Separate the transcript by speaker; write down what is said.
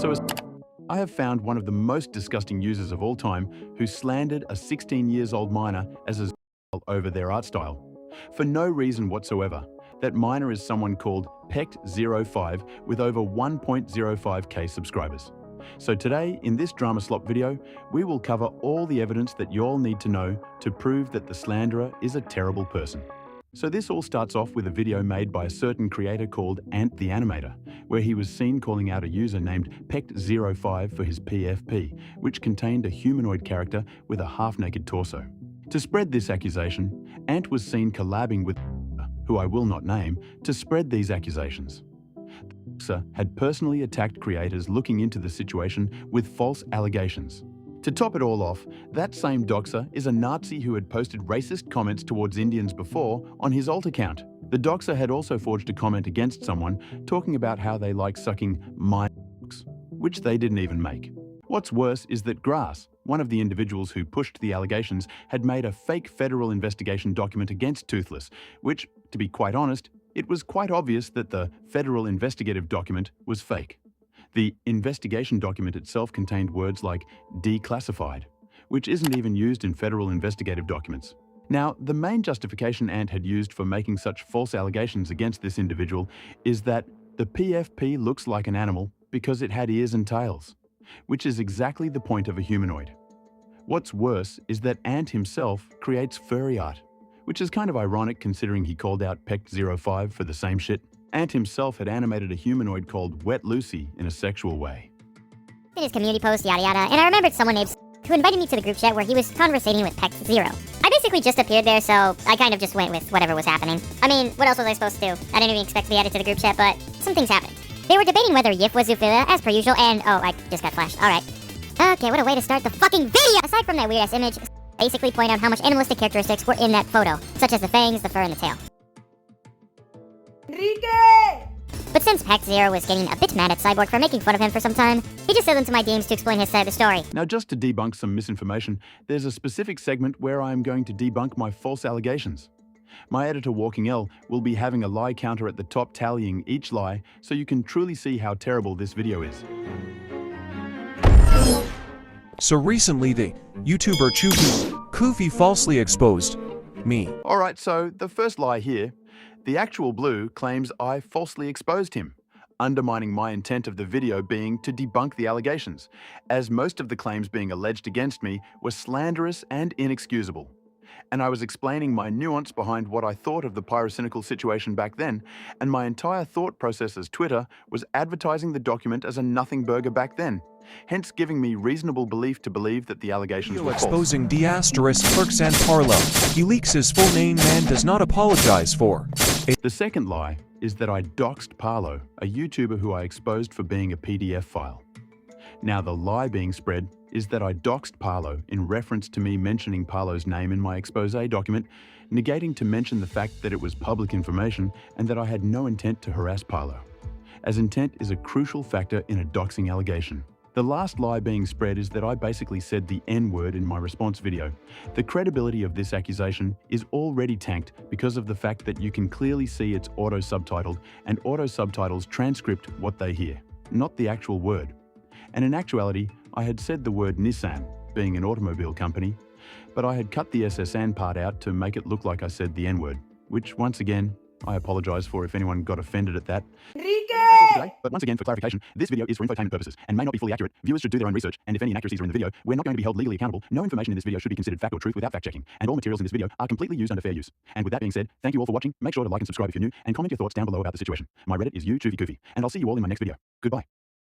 Speaker 1: I have found one of the most disgusting users of all time who slandered a 16-year-old minor as a zoophile over their art style. For no reason whatsoever. That minor is someone called Pect05 with over 1.05k subscribers. So today, in this drama slop video, we will cover all the evidence that you all need to know to prove that the slanderer is a terrible person. So this all starts off with a video made by a certain creator called AntTheAnimator, where he was seen calling out a user named Pect05 for his PFP, which contained a humanoid character with a half-naked torso. To spread this accusation, Ant was seen collabing with who I will not name, to spread these accusations. The doxer had personally attacked creators looking into the situation with false allegations. To top it all off, that same doxer is a Nazi who had posted racist comments towards Indians before on his alt account. The doxer had also forged a comment against someone talking about how they like sucking my cocks, which they didn't even make. What's worse is that Grass, one of the individuals who pushed the allegations, had made a fake federal investigation document against Toothless, which, to be quite honest, it was quite obvious that the federal investigative document was fake. The investigation document itself contained words like declassified, which isn't even used in federal investigative documents. Now, the main justification Ant had used for making such false allegations against this individual is that the PFP looks like an animal because it had ears and tails, which is exactly the point of a humanoid. What's worse is that Ant himself creates furry art, which is kind of ironic considering he called out Pect05 for the same shit. Ant himself had animated a humanoid called Wet Lucy in a sexual way.
Speaker 2: Did his community post, yada yada, and I remembered someone named who invited me to the group chat where he was conversating with Pect0. I basically just appeared there, so I kind of just went with whatever was happening. I mean, what else was I supposed to do? I didn't even expect to be added to the group chat, but some things happened. They were debating whether Yif was zoophile, as per usual, and oh, I just got flashed. Alright. Okay, what a way to start the fucking video! Aside from that weird-ass image, basically point out how much animalistic characteristics were in that photo, such as the fangs, the fur, and the tail.
Speaker 3: Enrique!
Speaker 2: But since Pect0 was getting a bit mad at Cyborg for making fun of him for some time, he just slid into my DMs to explain his side of the story.
Speaker 1: Now, just to debunk some misinformation, there's a specific segment where I am going to debunk my false allegations. My editor, Walking L, will be having a lie counter at the top tallying each lie so you can truly see how terrible this video is.
Speaker 4: So recently the YouTuber Kufi falsely exposed me.
Speaker 1: Alright, so the first lie here. The actual Blue claims I falsely exposed him, undermining my intent of the video being to debunk the allegations, as most of the claims being alleged against me were slanderous and inexcusable. And I was explaining my nuance behind what I thought of the pyrocynical situation back then, and my entire thought process as Twitter was advertising the document as a nothing burger back then, hence giving me reasonable belief to believe that the allegations were false.
Speaker 4: Exposing D** Clerks and Parlo. He leaks his full name and does not apologize for.
Speaker 1: The second lie is that I doxed Parlo, a YouTuber who I exposed for being a PDF file. Now the lie being spread is that I doxed Parlo in reference to me mentioning Parlo's name in my expose document, negating to mention the fact that it was public information and that I had no intent to harass Parlo, as intent is a crucial factor in a doxing allegation. The last lie being spread is that I basically said the N-word in my response video. The credibility of this accusation is already tanked because of the fact that you can clearly see it's auto-subtitled, and auto-subtitles transcript what they hear, not the actual word. And in actuality, I had said the word Nissan, being an automobile company, but I had cut the SSN part out to make it look like I said the N-word, which once again, I apologize for if anyone got offended at that.
Speaker 3: Enrique!
Speaker 1: Today, but once again, for clarification, this video is for infotainment purposes and may not be fully accurate. Viewers should do their own research, and if any inaccuracies are in the video, we're not going to be held legally accountable. No information in this video should be considered fact or truth without fact-checking, and all materials in this video are completely used under fair use. And with that being said, thank you all for watching. Make sure to like and subscribe if you're new, and comment your thoughts down below about the situation. My Reddit is you, Choofy Koofy, and I'll see you all in my next video. Goodbye.